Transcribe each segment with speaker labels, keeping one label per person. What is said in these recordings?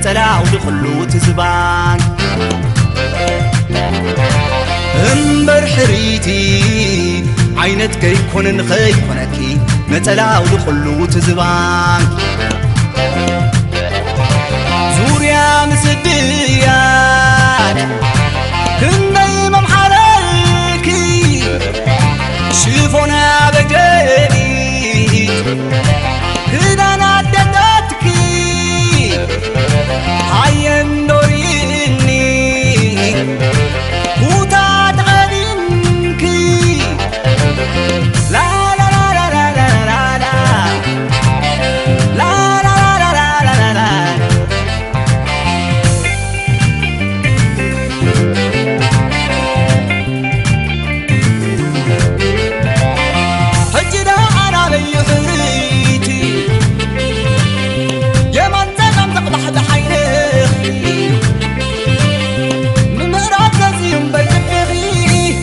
Speaker 1: نتلاو دخلو تزبان امبر حريتي عينت كي كونن خي كونكي نتلاو دخلو تزبان زوريا مسديات كني ممحلكي شوفونا بجيني كنا نعددتكي هايم دوريني وتعد غرينكي لا لا لا لا لا لا لا لا لا لا لا لا لا هجدا أنا بيحريتي يا من تقم تقبح بحيني من مراد لازم بيحري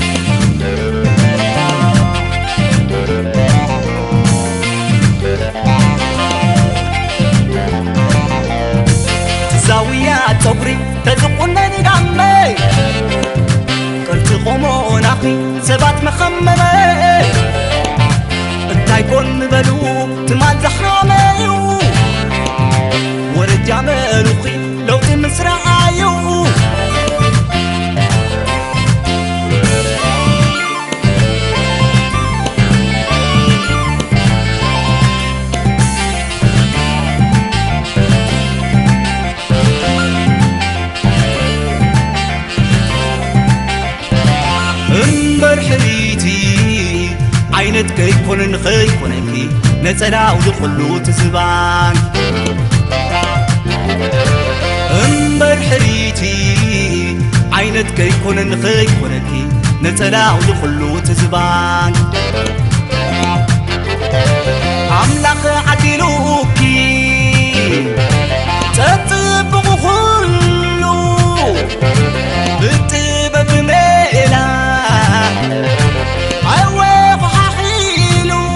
Speaker 1: زاوية تبري تدقونني دمي قلت قومون أخي سبات مخممي تايكون بلو تمال زحراميو ورد جامل وخي لو تمسرعايو امبر حريتي عينت كي كونن خي كونكي نتلاو دخلو تزبان امبر حريتي عينت كي كونن خي كونكي نتلاو دخلو تزبان عملاق عدلوكي تطبق كله بتبقى بميلا عواق ححيلو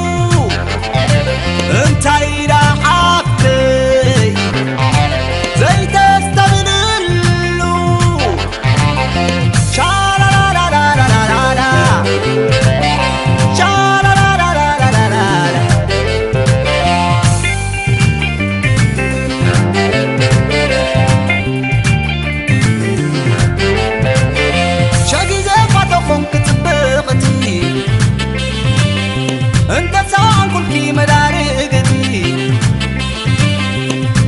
Speaker 1: انتي لا حقي زي تستغللو شالا لا لا لا لا لا لا شالا لا لا لا لا لا لا شاقي زي فاتقون كتبغتي انت ساعة كل كي مدارقتي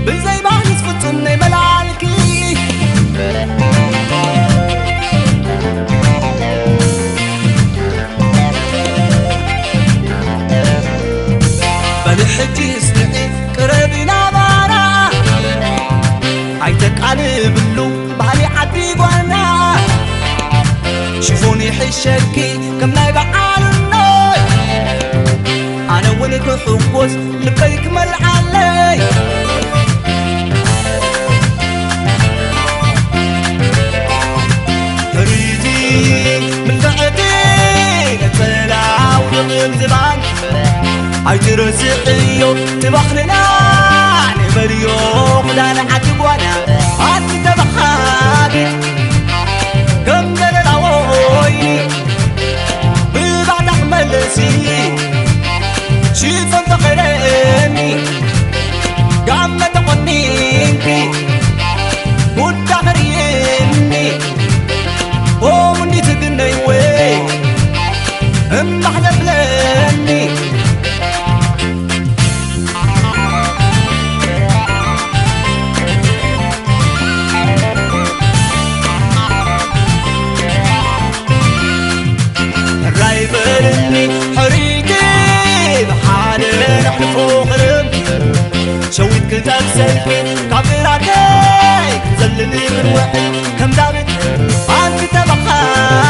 Speaker 1: بزي بعني سفتني ملعالكي بلحتي سنعي قربنا بارا عيتك قلب اللو بحالي عدي قوانا شوفوني حشكي كم نايبع عالناي أنا ولك حبوس لبيك ملعالي تريدي من بعدي نتلاو نغم زبان عاي ترسقيو تبخلنا نبريو خلال عتبوانا عاتي تبخابي كم دلالويني ببعد أحمل سيني شيف انت خيرني قام تقنيني قلت عمريني ومني تقني وي ام احنا بلاني رايبرني حريتي بحالي نحن فوقرم شويت كتاب سلكي كابيراتي زلني من وحد كم دابت عن كتاب خالي